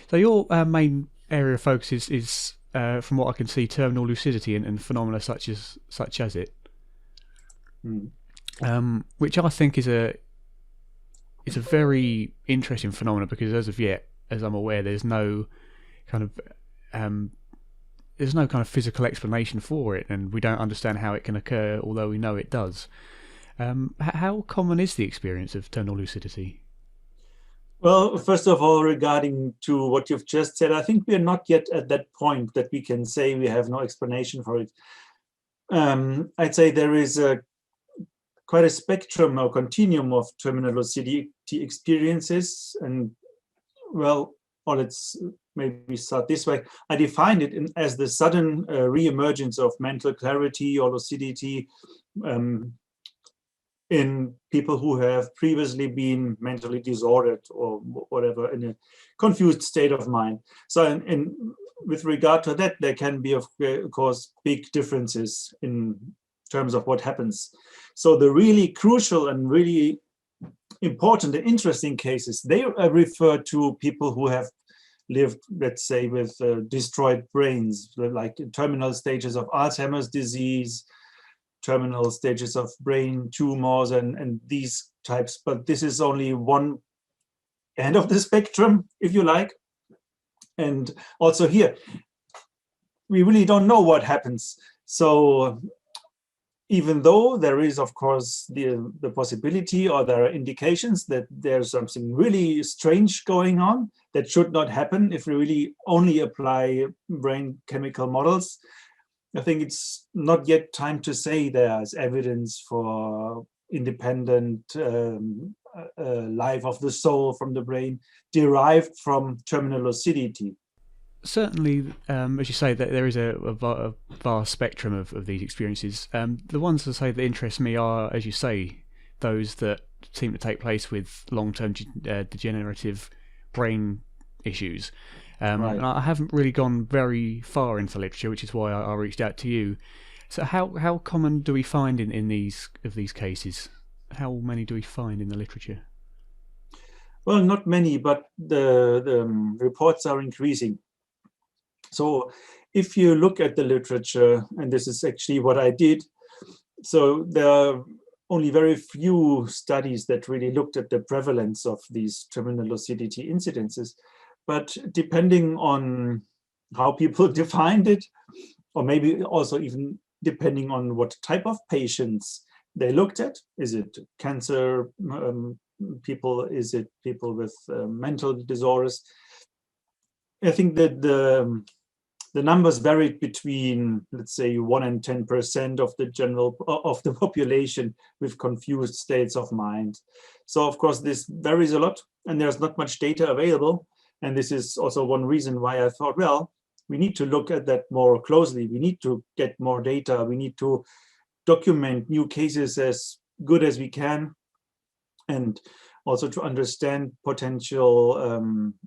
So your main area of focus is from what I can see, terminal lucidity and phenomena such as it, Mm. which I think is a very interesting phenomenon because as of yet, as I'm aware, kind of um, there's no kind of physical explanation for it, and we don't understand how it can occur, although we know it does. How common is the experience of terminal lucidity? Well, first of all, regarding to what you've just said, I think we are not yet at that point that we can say we have no explanation for it. I'd say there is quite a spectrum or continuum of terminal lucidity experiences. And well, or let's maybe start this way. I defined it as the sudden re-emergence of mental clarity or lucidity in people who have previously been mentally disordered or whatever, in a confused state of mind. So with regard to that, there can be, of course, big differences in terms of what happens. So the really crucial and really important and interesting cases, they refer to people who have lived, let's say, with destroyed brains, like in terminal stages of Alzheimer's disease, terminal stages of brain tumors and these types. But this is only one end of the spectrum, if you like. And also here, we really don't know what happens. So even though there is, of course, the possibility or there are indications that there's something really strange going on that should not happen if we really only apply brain chemical models, I think it's not yet time to say there's evidence for independent life of the soul from the brain derived from terminal lucidity. Certainly, as you say, that there is a vast spectrum of these experiences. The ones that say that interest me are, as you say, those that seem to take place with long-term degenerative brain issues. Right. And I haven't really gone very far into literature, which is why I reached out to you. So how common do we find in these cases? How many do we find in the literature? Well, not many, but the reports are increasing. So if you look at the literature, and this is actually what I did, so there are only very few studies that really looked at the prevalence of these terminal lucidity incidences. But depending on how people defined it, or maybe also even depending on what type of patients they looked at, is it cancer people, is it people with mental disorders? I think that the numbers varied between, let's say, 1 and 10% of the population with confused states of mind. So of course this varies a lot, and there's not much data available. And this is also one reason why I thought, well, we need to look at that more closely. We need to get more data. We need to document new cases as good as we can, and also to understand potential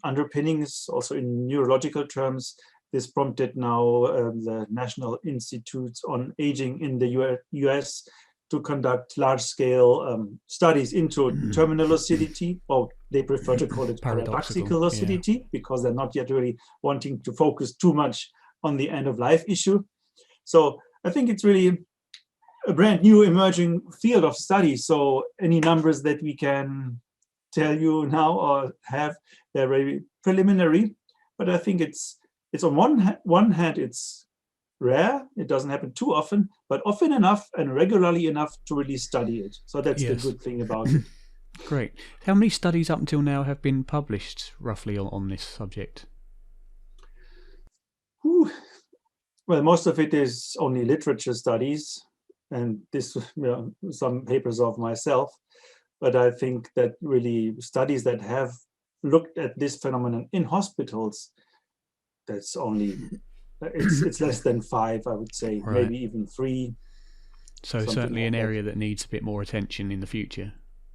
underpinnings, also in neurological terms. This prompted now the National Institutes on Aging in the US to conduct large-scale studies into terminal lucidity, or they prefer to call it paradoxical Yeah. lucidity, because they're not yet really wanting to focus too much on the end-of-life issue. So I think it's really a brand new emerging field of study. So any numbers that we can tell you now or have, they're very preliminary, but I think it's on one hand, it's rare. It doesn't happen too often, but often enough and regularly enough to really study it. So that's the Yes. good thing about it. Great. How many studies up until now have been published roughly on this subject? Whew. Well, most of it is only literature studies, and this, some papers of myself. But I think that really studies that have looked at this phenomenon in hospitals, that's only, it's less than 5, I would say, Right. maybe even 3. So Something certainly like an that. area that needs a bit more attention in the future.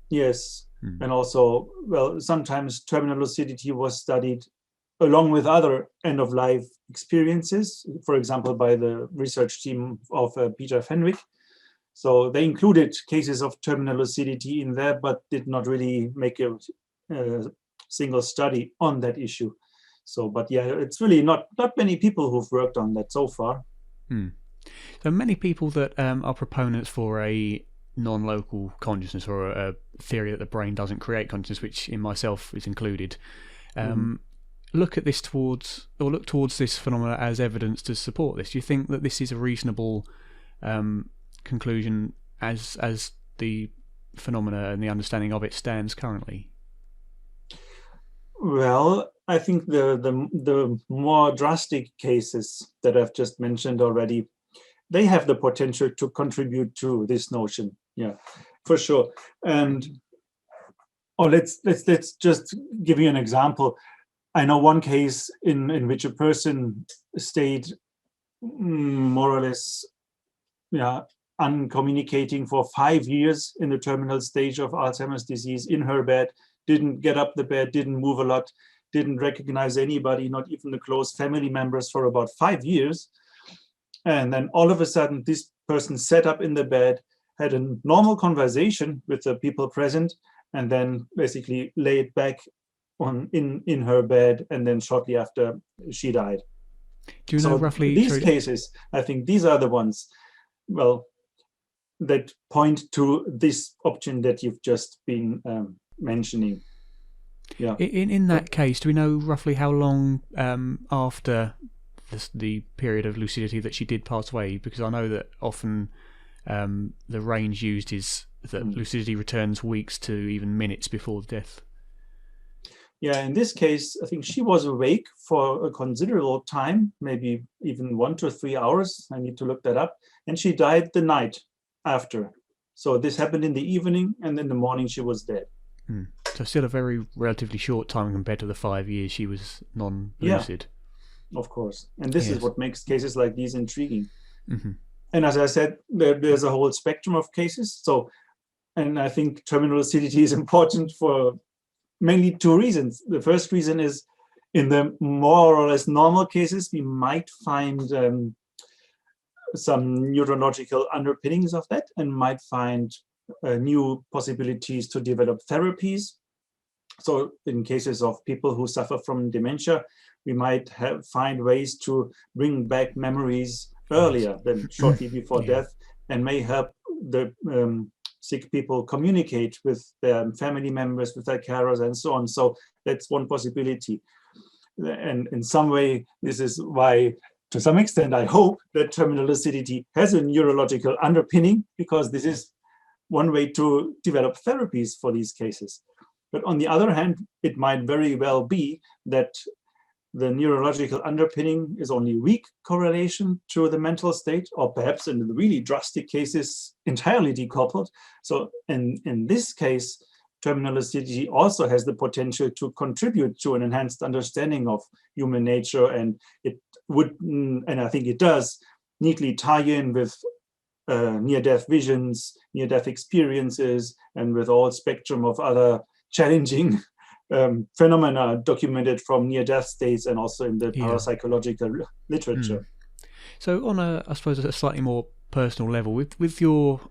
Yes. And also, well, sometimes terminal lucidity was studied along with other end-of-life experiences, for example, by the research team of Peter Fenwick. So they included cases of terminal lucidity in there, but did not really make a single study on that issue. So, but yeah, it's really not many people who've worked on that so far. So many people that are proponents for a non-local consciousness, or a theory that the brain doesn't create consciousness, which in myself is included, look towards this phenomena as evidence to support this. Do you think that this is a reasonable conclusion as the phenomena and the understanding of it stands currently? Well, I think the more drastic cases that I've just mentioned already, they have the potential to contribute to this notion. Yeah, for sure. And let's just give you an example. I know one case in which a person stayed more or less, uncommunicating for 5 years in the terminal stage of Alzheimer's disease in her bed, didn't get up the bed, didn't move a lot, didn't recognize anybody, not even the close family members, for about 5 years. And then all of a sudden, this person sat up in the bed, had a normal conversation with the people present, and then basically laid back in her bed, and then shortly after she died. Do you know roughly these cases, I think these are the ones, well, that point to this option that you've just been mentioning. Yeah. In that case, do we know roughly how long after the period of lucidity that she did pass away? Because I know that often the range used is that lucidity returns weeks to even minutes before death. Yeah, in this case, I think she was awake for a considerable time, maybe even 1 to 3 hours. I need to look that up. And she died the night after. So this happened in the evening, and in the morning she was dead. So still a very relatively short time compared to the 5 years she was non-lucid. Yeah, of course. And this is what makes cases like these intriguing. And as I said, there's a whole spectrum of cases. So, and I think terminal lucidity is important for mainly 2 reasons. The first reason is, in the more or less normal cases, we might find some neurological underpinnings of that, and might find new possibilities to develop therapies. So in cases of people who suffer from dementia, we might find ways to bring back memories earlier than shortly before death, and may help the sick people communicate with their family members, with their carers, and so on. So that's one possibility. And in some way, this is why, to some extent, I hope that terminal lucidity has a neurological underpinning, because this is one way to develop therapies for these cases. But on the other hand, it might very well be that the neurological underpinning is only weak correlation to the mental state, or perhaps in the really drastic cases, entirely decoupled. So in this case, terminal lucidity also has the potential to contribute to an enhanced understanding of human nature, and it would, and I think it does, neatly tie in with near-death visions, near-death experiences, and with all spectrum of other challenging phenomena documented from near-death states, and also in the parapsychological literature. So on I suppose a slightly more personal level, with your,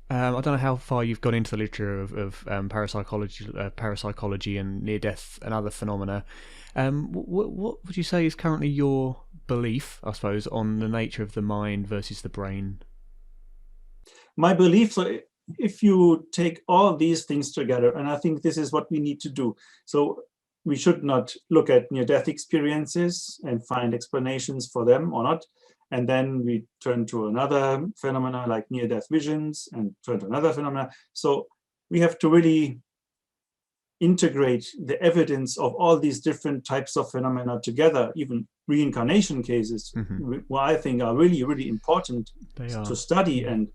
I don't know how far you've gone into the literature of parapsychology and near-death and other phenomena. What would you say is currently your belief, I suppose, on the nature of the mind versus the brain? My belief, so if you take all these things together, and I think this is what we need to do. So we should not look at near-death experiences and find explanations for them or not. And then we turn to another phenomena like near-death visions, and turn to another phenomena. So we have to really integrate the evidence of all these different types of phenomena together. Even reincarnation cases, what I think are really, really important to study. And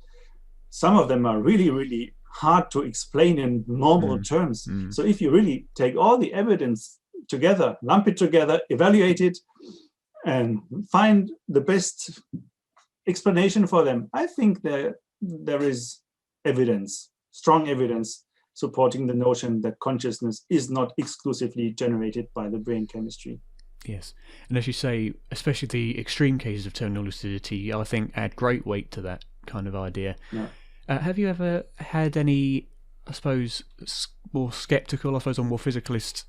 some of them are really, really hard to explain in normal terms. So if you really take all the evidence together, lump it together, evaluate it, and find the best explanation for them. I think there is evidence, strong evidence, supporting the notion that consciousness is not exclusively generated by the brain chemistry. Yes, and as you say, especially the extreme cases of terminal lucidity, I think add great weight to that kind of idea. Yeah. Have you ever had any, I suppose, more sceptical, I suppose, or more physicalist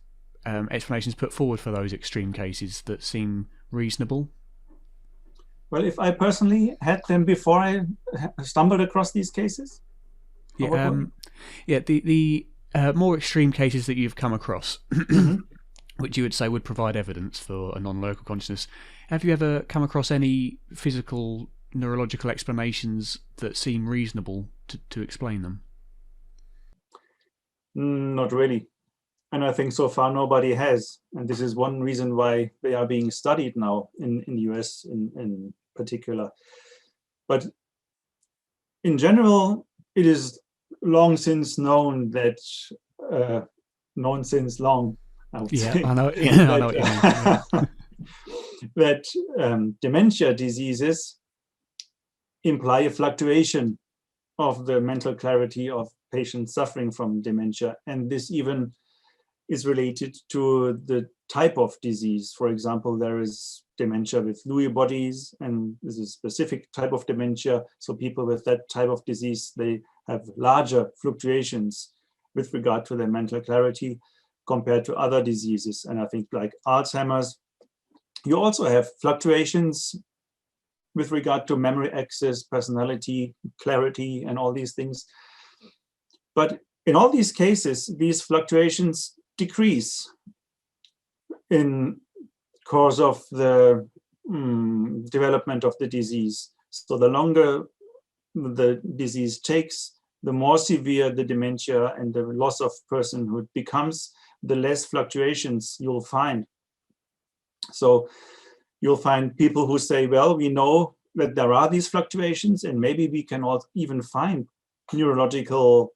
explanations put forward for those extreme cases that seem reasonable? Well, if I personally had them before I stumbled across these cases, Yeah, the more extreme cases that you've come across, which you would say would provide evidence for a non-local consciousness. Have you ever come across any physical, neurological explanations that seem reasonable to explain them? Not really. And I think so far nobody has. And this is one reason why they are being studied now in the US in particular. But in general, it is long since known that, known since long, I would say, I know. Yeah, that, I know what you mean. that dementia diseases imply a fluctuation of the mental clarity of patients suffering from dementia. And this even is related to the type of disease. For example, there is dementia with Lewy bodies, and this is a specific type of dementia. So people with that type of disease, they have larger fluctuations with regard to their mental clarity compared to other diseases. And I think like Alzheimer's, you also have fluctuations with regard to memory access, personality, clarity, and all these things. But in all these cases, these fluctuations decrease in course of the development of the disease. So the longer the disease takes, the more severe the dementia and the loss of personhood becomes, the less fluctuations you'll find. So you'll find people who say, well, we know that there are these fluctuations, and maybe we can even find neurological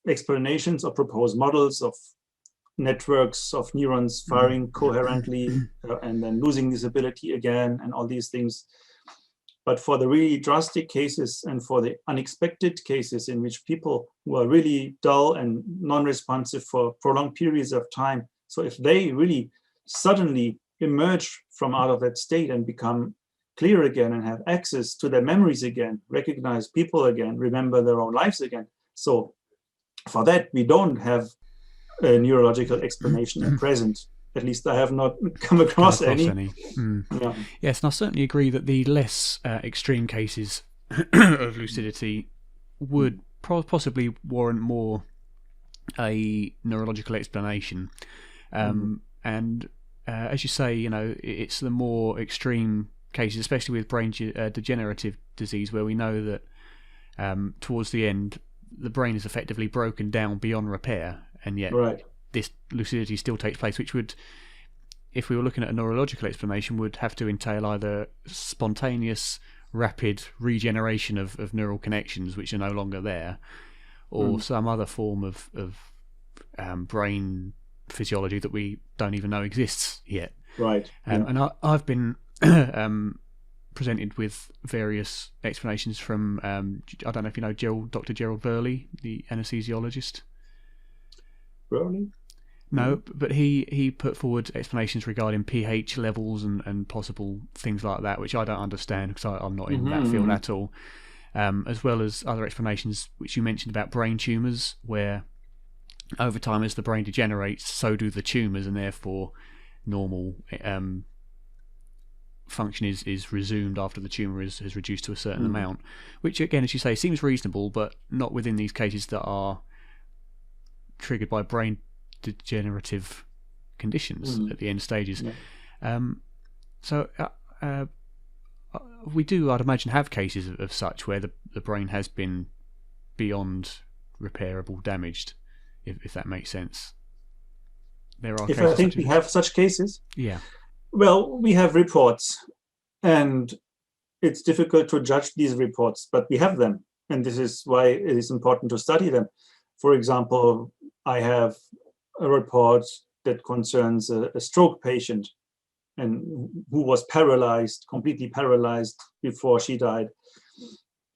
explanations or proposed models of networks of neurons firing coherently and then losing this ability again, and all these things. But for the really drastic cases and for the unexpected cases in which people who are really dull and non-responsive for prolonged periods of time, so if they really suddenly emerge from out of that state and become clear again and have access to their memories again, recognize people again, remember their own lives again. So for that, we don't have a neurological explanation at present. At least I have not come across any. Yeah. Yes, and I certainly agree that the less extreme cases of lucidity would possibly warrant more a neurological explanation. And as you say, you know, it's the more extreme cases, especially with brain degenerative disease, where we know that towards the end, the brain is effectively broken down beyond repair, and yet this lucidity still takes place, which would, if we were looking at a neurological explanation, would have to entail either spontaneous, rapid regeneration of neural connections which are no longer there, or some other form of brain physiology that we don't even know exists yet. And I've been presented with various explanations from I don't know if you know Dr. Gerald Burley, the anesthesiologist. Burley? No, but he put forward explanations regarding pH levels and possible things like that, which I don't understand because I'm not in that field at all, as well as other explanations which you mentioned about brain tumours, where over time as the brain degenerates, so do the tumours, and therefore normal function is resumed after the tumour is reduced to a certain amount, which again, as you say, seems reasonable, but not within these cases that are triggered by brain degenerative conditions at the end stages. So we do, I'd imagine, have cases of such where the brain has been beyond repairable damaged, if that makes sense. There are cases. I think we have such cases. Yeah. Well, we have reports, and it's difficult to judge these reports, but we have them, and this is why it is important to study them. For example, I have a report that concerns a stroke patient, and who was paralyzed, completely paralyzed before she died.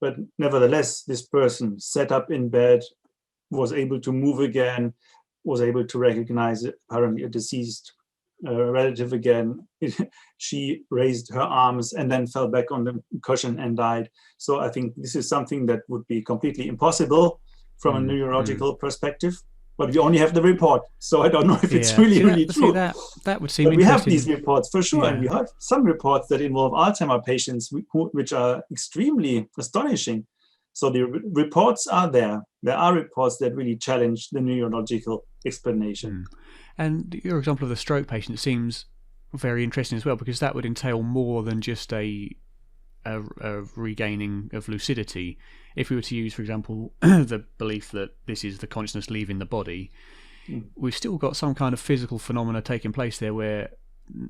But nevertheless, this person sat up in bed, was able to move again, was able to recognize apparently a deceased relative again. She raised her arms and then fell back on the cushion and died. So I think this is something that would be completely impossible from a neurological perspective. But we only have the report, so I don't know if it's really true. That would seem but interesting. We have these reports for sure, and we have some reports that involve Alzheimer patients, which are extremely astonishing. So the reports are there. There are reports that really challenge the neurological explanation. And your example of the stroke patient seems very interesting as well, because that would entail more than just a regaining of lucidity. If we were to use, for example, the belief that this is the consciousness leaving the body, we've still got some kind of physical phenomena taking place there where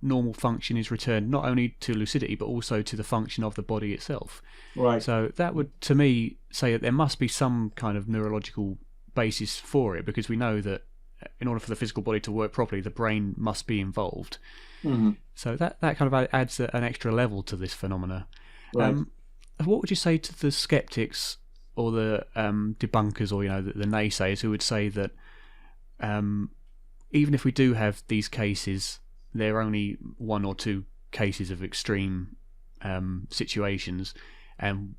normal function is returned not only to lucidity but also to the function of the body itself. Right. So that would, to me, say that there must be some kind of neurological basis for it, because we know that in order for the physical body to work properly, the brain must be involved. So that kind of adds an extra level to this phenomena. Right. What would you say to the skeptics or the debunkers, or the naysayers, who would say that even if we do have these cases, there are only one or two cases of extreme situations, and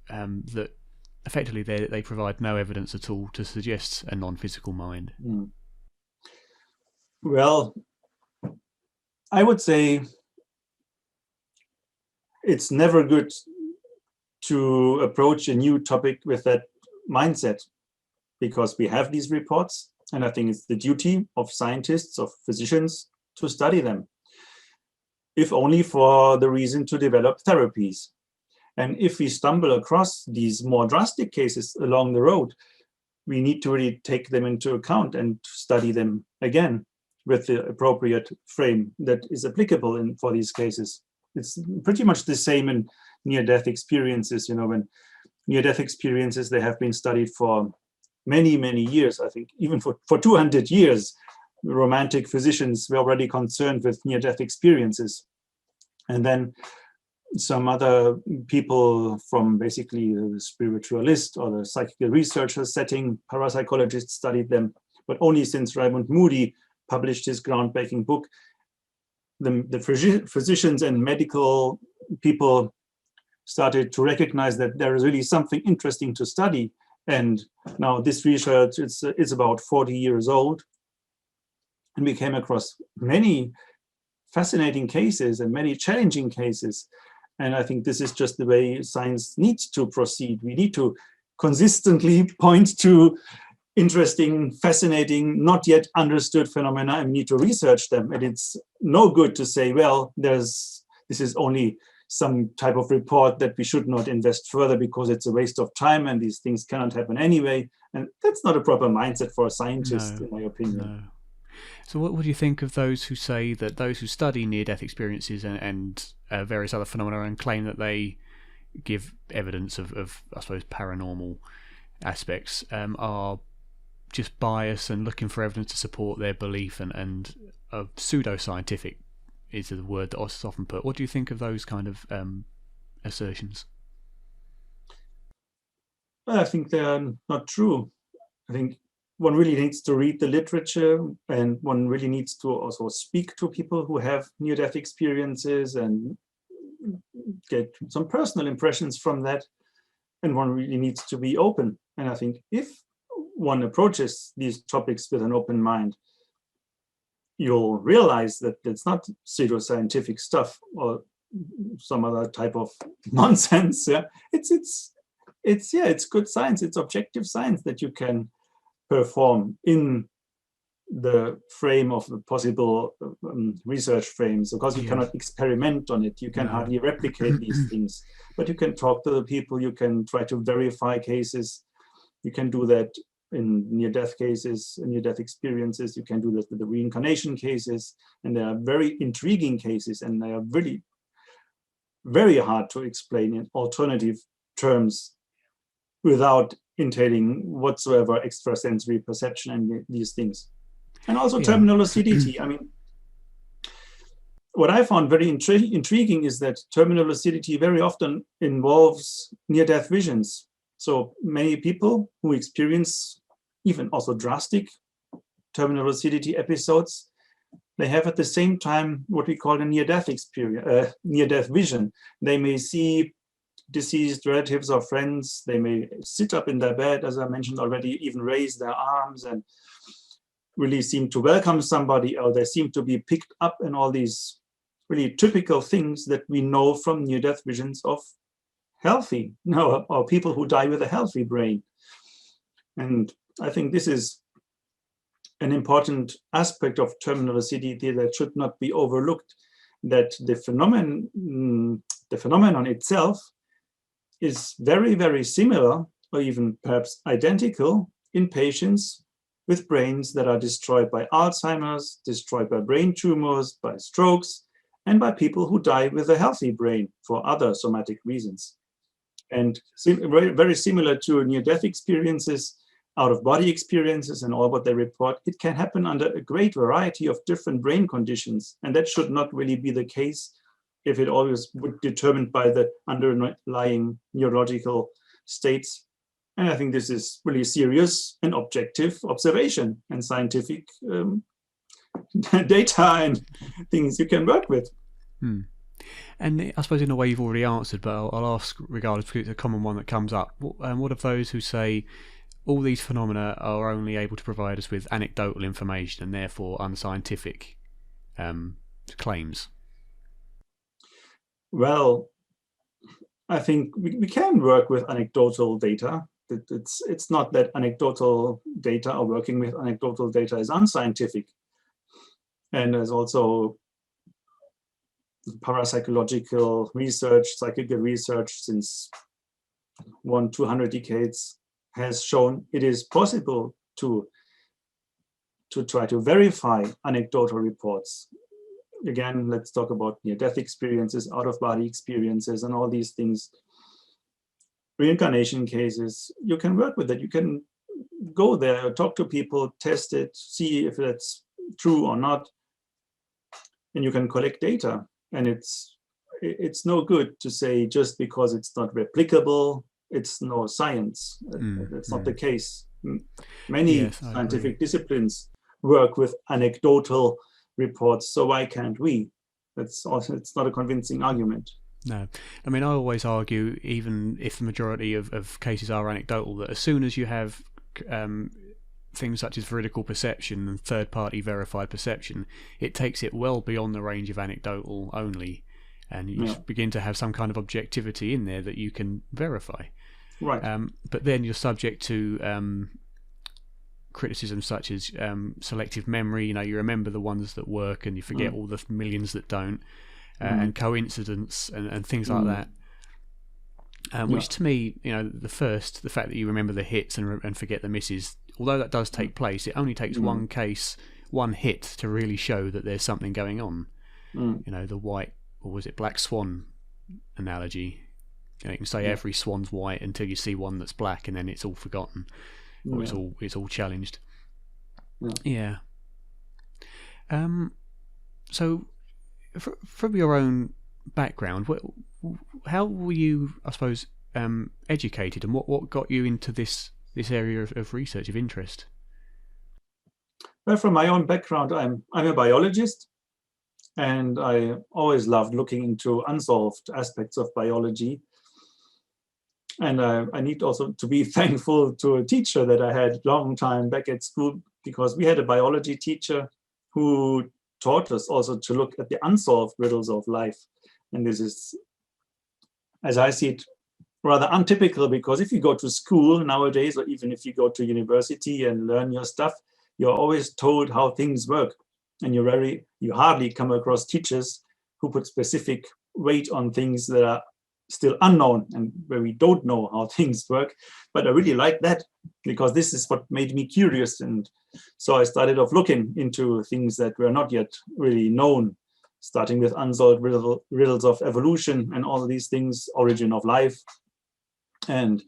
that effectively they provide no evidence at all to suggest a non-physical mind? Well, I would say it's never good to approach a new topic with that mindset, because we have these reports, and I think it's the duty of scientists, of physicians, to study them, if only for the reason to develop therapies. And if we stumble across these more drastic cases along the road, we need to really take them into account and study them again with the appropriate frame that is applicable for these cases. It's pretty much the same in near-death experiences. When near-death experiences, they have been studied for many, many years. I think even for 200 years, romantic physicians were already concerned with near-death experiences. And then some other people from basically the spiritualist or the psychical researcher setting, parapsychologists, studied them. But only since Raymond Moody published his groundbreaking book, the physicians and medical people started to recognize that there is really something interesting to study. And now this research is about 40 years old. And we came across many fascinating cases and many challenging cases. And I think this is just the way science needs to proceed. We need to consistently point to interesting, fascinating, not yet understood phenomena, and we need to research them. And it's no good to say, well, this is only some type of report that we should not invest further because it's a waste of time and these things cannot happen anyway. And that's not a proper mindset for a scientist, in my opinion. No. So what would you think of those who say that those who study near-death experiences and various other phenomena and claim that they give evidence of I suppose, paranormal aspects, are just biased and looking for evidence to support their belief and pseudo-scientific is the word that's often put? What do you think of those kind of assertions? I think they are not true. I think one really needs to read the literature, and one really needs to also speak to people who have near-death experiences and get some personal impressions from that. And one really needs to be open. And I think if one approaches these topics with an open mind, you'll realize that it's not pseudoscientific stuff or some other type of nonsense. Yeah, it's good science. It's objective science that you can perform in the frame of the possible research frames. Of course, you cannot experiment on it. You can hardly replicate these things, but you can talk to the people. You can try to verify cases. You can do that in near-death cases, near-death experiences. You can do that with the reincarnation cases. And they are very intriguing cases, and they are really very hard to explain in alternative terms without entailing whatsoever extrasensory perception and these things. And also terminal lucidity. I mean, what I found very intriguing is that terminal lucidity very often involves near-death visions. So many people who experience even also drastic terminal lucidity episodes, they have at the same time what we call a near-death experience, near-death vision. They may see deceased relatives or friends. They may sit up in their bed, as I mentioned already, even raise their arms and really seem to welcome somebody, or they seem to be picked up, and all these really typical things that we know from near-death visions of healthy, or people who die with a healthy brain. And I think this is an important aspect of terminal lucidity that should not be overlooked, that the phenomenon itself is very, very similar, or even perhaps identical, in patients with brains that are destroyed by Alzheimer's, destroyed by brain tumors, by strokes, and by people who die with a healthy brain for other somatic reasons. And very, very similar to near-death experiences, out-of-body experiences, and all what they report, it can happen under a great variety of different brain conditions. And that should not really be the case if it always would be determined by the underlying neurological states. And I think this is really serious and objective observation and scientific data and things you can work with. And I suppose in a way you've already answered, but I'll ask regardless, because it's a common one that comes up. What of those who say all these phenomena are only able to provide us with anecdotal information and therefore unscientific claims? Well, I think we can work with anecdotal data. It's not that anecdotal data or working with anecdotal data is unscientific. And there's also parapsychological research, psychical research since 200 decades has shown it is possible to try to verify anecdotal reports. Again, let's talk about near-death experiences, out-of-body experiences, and all these things. Reincarnation cases, you can work with it. You can go there, talk to people, test it, see if that's true or not, and you can collect data. And it's no good to say just because it's not replicable, it's no science. That's not the case. Many scientific disciplines work with anecdotal reports, so why can't we? It's not a convincing argument. No, I mean, I always argue, even if the majority of cases are anecdotal, that as soon as you have things such as veridical perception and third-party verified perception, it takes it well beyond the range of anecdotal only, and you begin to have some kind of objectivity in there that you can verify. Right. But then you're subject to criticisms such as selective memory. You remember the ones that work and you forget all the millions that don't, and coincidence and things like that. Which to me, the fact that you remember the hits and forget the misses, although that does take place, it only takes one case, one hit to really show that there's something going on. The white, or was it black swan analogy? You can say every swan's white until you see one that's black, and then it's all forgotten, or it's all challenged. So, from your own background, how were you, I suppose, educated, and what got you into this area of research of interest? Well, from my own background, I'm a biologist, and I always loved looking into unsolved aspects of biology. And I need also to be thankful to a teacher that I had a long time back at school, because we had a biology teacher who taught us also to look at the unsolved riddles of life. And this is, as I see it, rather untypical, because if you go to school nowadays, or even if you go to university and learn your stuff, you're always told how things work. And you hardly come across teachers who put specific weight on things that are still unknown and where we don't know how things work. But I really like that, because this is what made me curious. And so I started off looking into things that were not yet really known, starting with unsolved riddles of evolution and all of these things, origin of life. And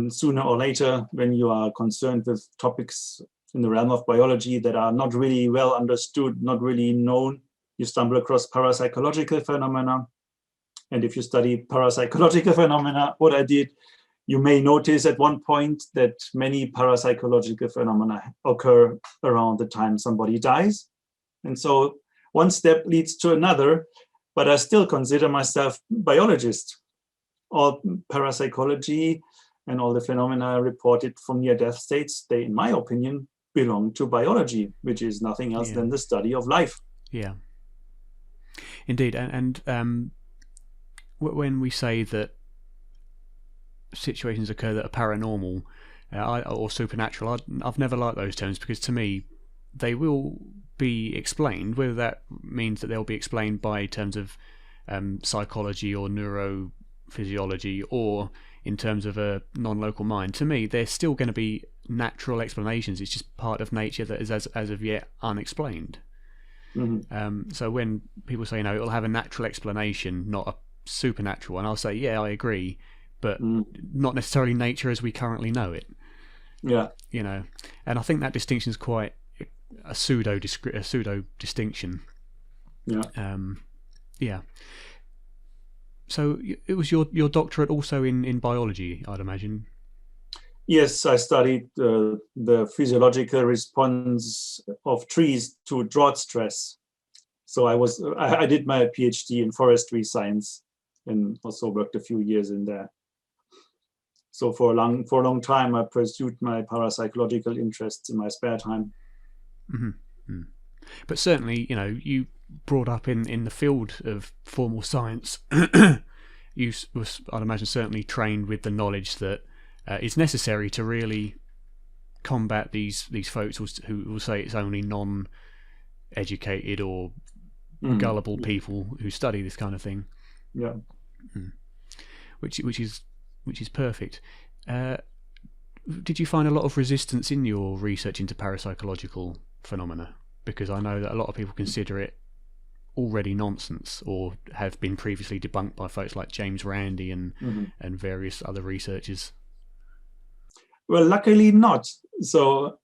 sooner or later, when you are concerned with topics in the realm of biology that are not really well understood, not really known, you stumble across parapsychological phenomena. And if you study parapsychological phenomena, what I did, you may notice at one point that many parapsychological phenomena occur around the time somebody dies. And so one step leads to another, but I still consider myself biologist. All parapsychology and all the phenomena reported from near-death states, they, in my opinion, belong to biology, which is nothing else than the study of life. Yeah, indeed. And when we say that situations occur that are paranormal or supernatural, I've never liked those terms, because to me they will be explained, whether that means that they'll be explained by terms of psychology or neurophysiology, or in terms of a non-local mind. To me, they're still going to be natural explanations. It's just part of nature that is as of yet unexplained. So when people say, it'll have a natural explanation, not a supernatural, and I'll say, yeah, I agree, but not necessarily nature as we currently know it. Yeah. And I think that distinction is quite a pseudo distinction. Yeah. So it was your doctorate also in biology, I'd imagine. Yes, I studied the physiological response of trees to drought stress. So I did my PhD in forestry science and also worked a few years in there. So for a long time, I pursued my parapsychological interests in my spare time. Mm-hmm. But certainly, you brought up in the field of formal science. You was, I'd imagine, certainly trained with the knowledge that is necessary to really combat these folks who will say it's only non-educated or gullible people who study this kind of thing. Yeah. Which is perfect. Did you find a lot of resistance in your research into parapsychological phenomena? Because I know that a lot of people consider it already nonsense, or have been previously debunked by folks like James Randi and various other researchers. Well, luckily not. So,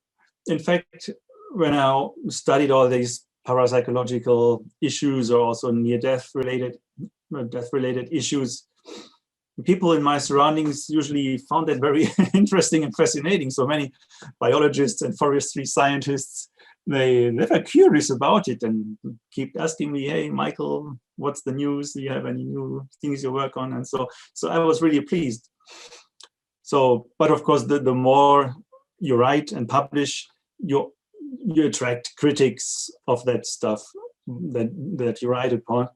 in fact, when I studied all these parapsychological issues, or also near-death related issues, people in my surroundings usually found that very interesting and fascinating. So many biologists and forestry scientists, they were curious about it and keep asking me, hey, Michael, what's the news? Do you have any new things you work on? And so I was really pleased. So, but of course, the more you write and publish, you attract critics of that stuff that you write upon.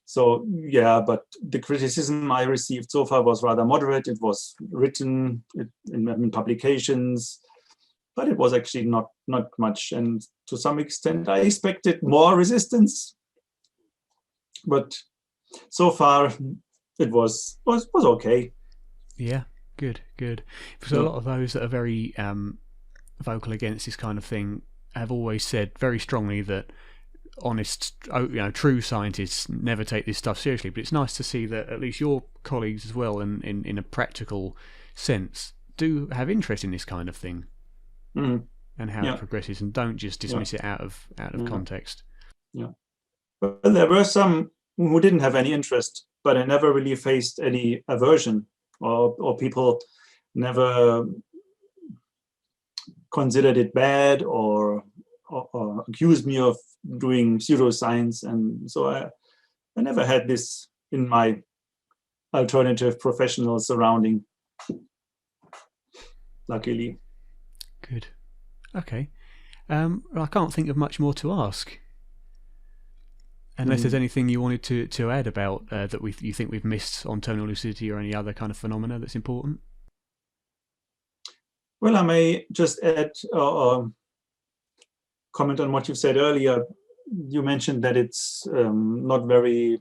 So yeah, but the criticism I received so far was rather moderate. It was written in publications, but it was actually not much. And to some extent, I expected more resistance. But so far, it was okay. Yeah, good. So a lot of those that are very vocal against this kind of thing have always said very strongly that honest, true scientists never take this stuff seriously. But it's nice to see that at least your colleagues as well, in a practical sense, do have interest in this kind of thing and how it progresses, and don't just dismiss it out of context. Yeah, but there were some who didn't have any interest, but I never really faced any aversion, or people never considered it bad or accused me of doing pseudoscience. And so I never had this in my alternative professional surrounding, luckily. Good. Okay. I can't think of much more to ask, unless there's anything you wanted to add about that you think we've missed on tonal lucidity, or any other kind of phenomena that's important. Well, I may just add comment on what you said earlier. You mentioned that it's not very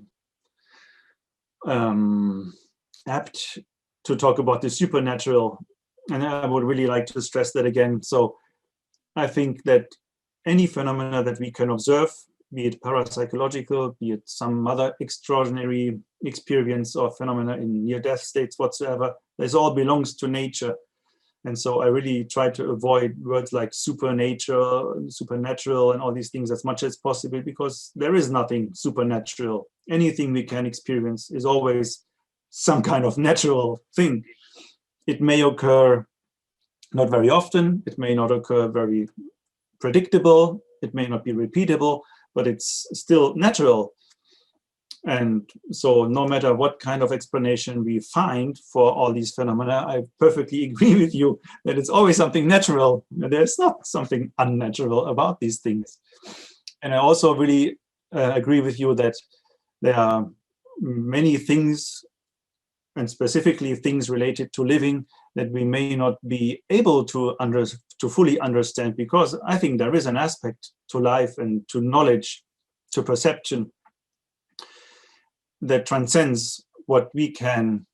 apt to talk about the supernatural, and I would really like to stress that again. So I think that any phenomena that we can observe, be it parapsychological, be it some other extraordinary experience or phenomena in near-death states whatsoever, this all belongs to nature. And so I really try to avoid words like supernatural, and all these things as much as possible, because there is nothing supernatural. Anything we can experience is always some kind of natural thing. It may occur not very often, it may not occur very predictable, it may not be repeatable, but it's still natural. And so no matter what kind of explanation we find for all these phenomena, I perfectly agree with you that it's always something natural. There's not something unnatural about these things. And I also really agree with you that there are many things, and specifically things related to living, that we may not be able to fully understand, because I think there is an aspect to life and to knowledge, to perception, that transcends what we can,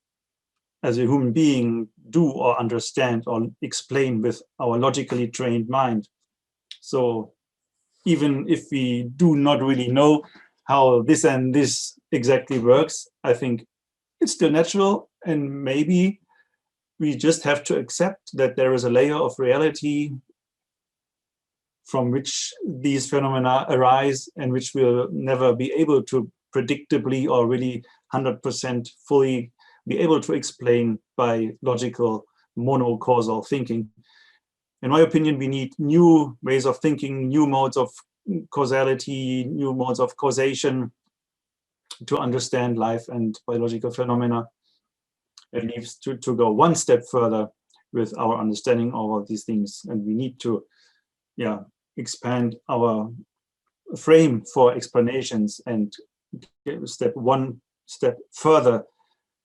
as a human being, do or understand or explain with our logically trained mind. So even if we do not really know how this and this exactly works, I think it's still natural, and maybe we just have to accept that there is a layer of reality from which these phenomena arise, and which we'll never be able to predictably or really 100% fully be able to explain by logical monocausal thinking. In my opinion, we need new ways of thinking, new modes of causality, new modes of causation to understand life and biological phenomena. It needs to go one step further with our understanding of all these things, and we need to expand our frame for explanations and one step further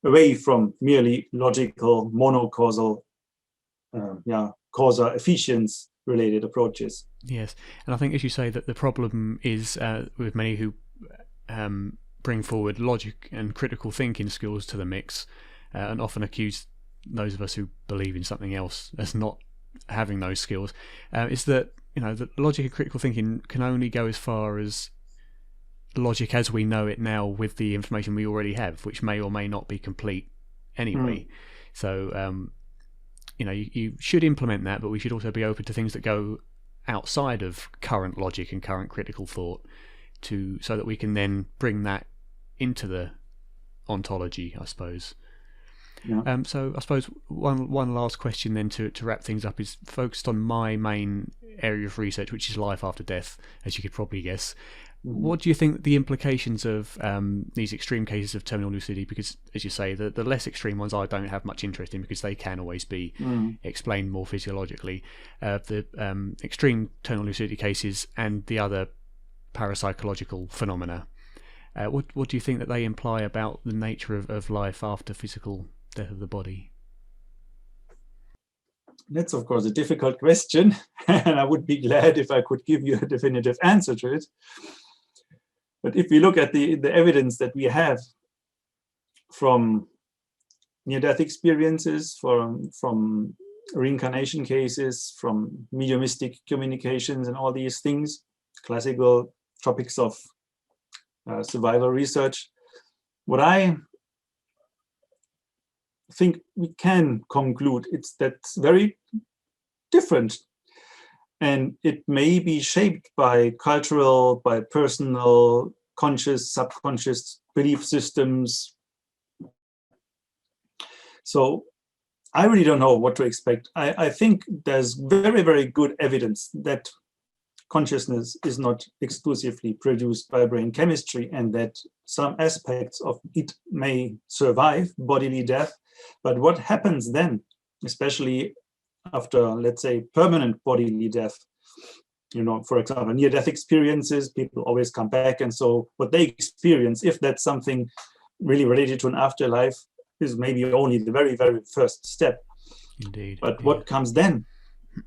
away from merely logical monocausal causal efficiency related approaches. Yes, and I think, as you say, that the problem is with many who bring forward logic and critical thinking skills to the mix, and often accuse those of us who believe in something else as not having those skills, is that, you know, that logic and critical thinking can only go as far as logic as we know it now, with the information we already have, which may or may not be complete anyway. So you know, you should implement that, but we should also be open to things that go outside of current logic and current critical thought, so that we can then bring that into the ontology, I suppose. So I suppose one last question then to wrap things up is focused on my main area of research, which is life after death, as you could probably guess. What do you think the implications of these extreme cases of terminal lucidity? Because, as you say, the less extreme ones I don't have much interest in, because they can always be explained more physiologically. The extreme terminal lucidity cases and the other parapsychological phenomena, what do you think that they imply about the nature of life after physical death of the body? That's, of course, a difficult question, and I would be glad if I could give you a definitive answer to it. But if we look at the evidence that we have from near-death experiences, from reincarnation cases, from mediumistic communications, and all these things, classical topics of survival research, what I think we can conclude, that's very different. And it may be shaped by cultural, by personal, conscious, subconscious belief systems. So I really don't know what to expect. I think there's very, very good evidence that consciousness is not exclusively produced by brain chemistry, and that some aspects of it may survive bodily death. But what happens then, especially after, let's say, permanent bodily death? You know, for example, near-death experiences, people always come back, and so what they experience, if that's something really related to an afterlife, is maybe only the very, very first step. Indeed. But what comes then?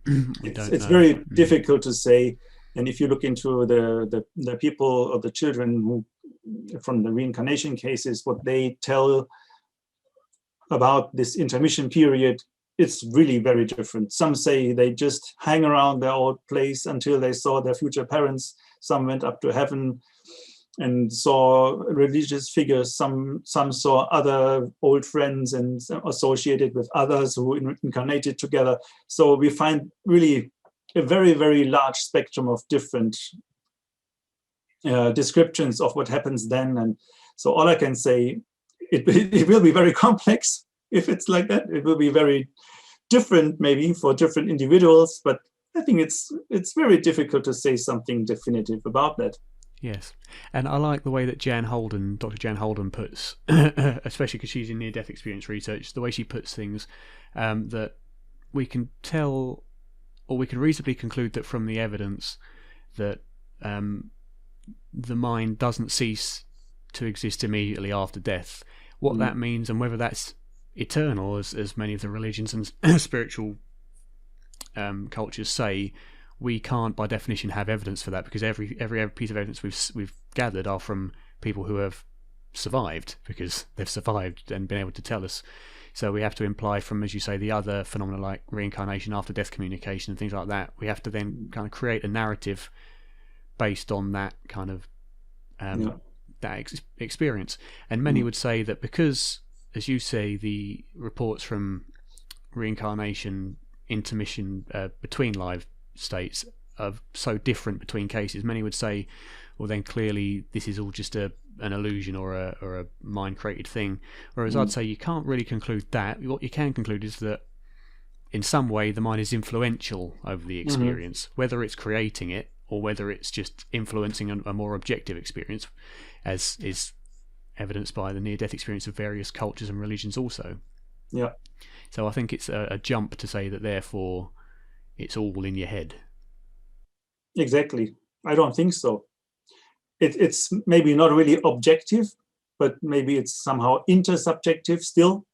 It's know. very difficult to say. And if you look into the people or the children who, from the reincarnation cases, what they tell about this intermission period, it's really very different. Some say they just hang around their old place until they saw their future parents. Some went up to heaven. and saw religious figures. Some saw other old friends and associated with others who incarnated together. So we find really a very, very large spectrum of different descriptions of what happens then. And so all I can say, it will be very complex if it's like that. It will be very different maybe for different individuals, but I think it's very difficult to say something definitive about that. Yes, and I like the way that Dr. Jan Holden puts, especially because she's in near-death experience research, the way she puts things, that we can tell, or we can reasonably conclude that from the evidence that the mind doesn't cease to exist immediately after death. What that means, and whether that's eternal, as many of the religions and spiritual cultures say, we can't by definition have evidence for that, because every piece of evidence we've gathered are from people who have survived, because they've survived and been able to tell us. So we have to imply from, as you say, the other phenomena like reincarnation, after death communication and things like that, we have to then kind of create a narrative based on that kind of experience. And many would say that because, as you say, the reports from reincarnation, intermission between live states are so different between cases, many would say, well, then clearly this is all just an illusion or a mind created thing. Whereas I'd say you can't really conclude that. What you can conclude is that in some way the mind is influential over the experience, whether it's creating it or whether it's just influencing a more objective experience, as is evidenced by the near-death experience of various cultures and religions also. Yeah. So I think it's a jump to say that therefore it's all in your head. Exactly. I don't think so. It's maybe not really objective, but maybe it's somehow intersubjective still.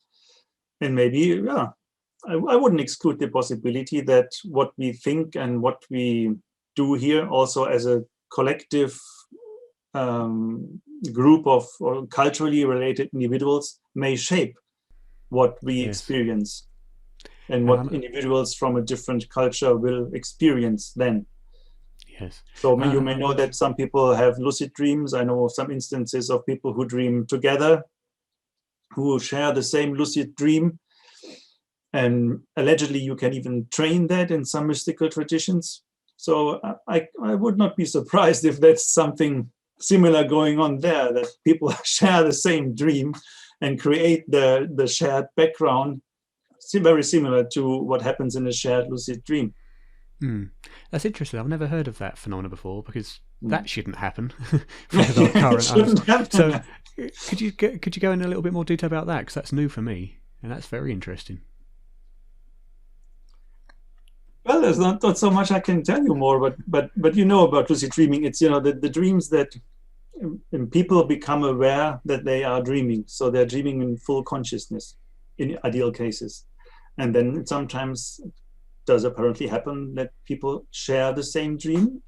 And maybe, I wouldn't exclude the possibility that what we think and what we do here also as a collective group of or culturally related individuals may shape what we experience and what individuals from a different culture will experience then. Yes. So you may know that some people have lucid dreams. I know of some instances of people who dream together, who share the same lucid dream. And allegedly you can even train that in some mystical traditions. So I would not be surprised if that's something similar going on there, that people share the same dream and create the shared background, very similar to what happens in a shared lucid dream. That's interesting. I've never heard of that phenomena before, because that shouldn't happen. With our current So could you go in a little bit more detail about that, because that's new for me and that's very interesting. Well, there's not so much I can tell you more, but you know about lucid dreaming. It's the dreams that people become aware that they are dreaming. So they're dreaming in full consciousness in ideal cases. And then it sometimes does apparently happen that people share the same dream,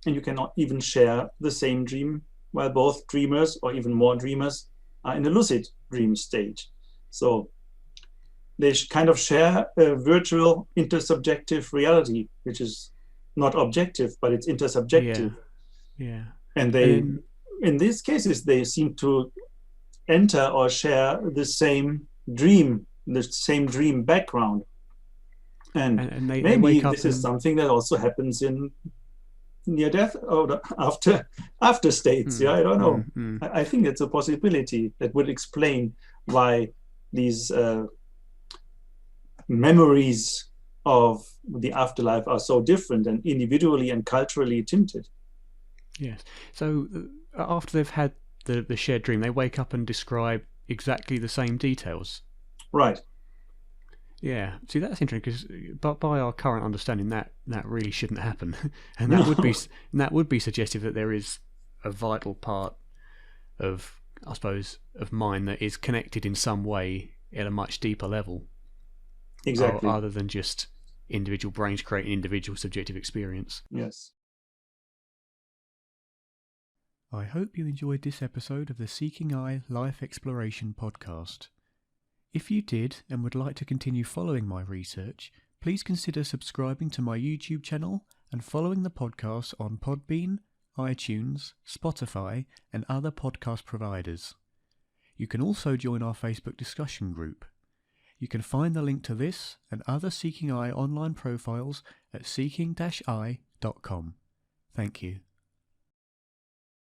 and you cannot even share the same dream while both dreamers or even more dreamers are in a lucid dream stage. So they kind of share a virtual intersubjective reality, which is not objective, but it's intersubjective. Yeah. And in these cases, they seem to enter or share the same dream background. And maybe wake up this is something that also happens in near death or after states. I don't know. I think it's a possibility that would explain why these memories of the afterlife are so different and individually and culturally tinted. Yes. So after they've had the shared dream, they wake up and describe exactly the same details. Right. Yeah. See, that's interesting, because by our current understanding, that really shouldn't happen, and that would be suggestive that there is a vital part of, I suppose, of mind that is connected in some way at a much deeper level. Exactly. Other than just individual brains creating individual subjective experience. Yes. I hope you enjoyed this episode of the Seeking Eye Life Exploration podcast. If you did and would like to continue following my research, please consider subscribing to my YouTube channel and following the podcast on Podbean, iTunes, Spotify, and other podcast providers. You can also join our Facebook discussion group. You can find the link to this and other Seeking I online profiles at seeking-i.com. Thank you.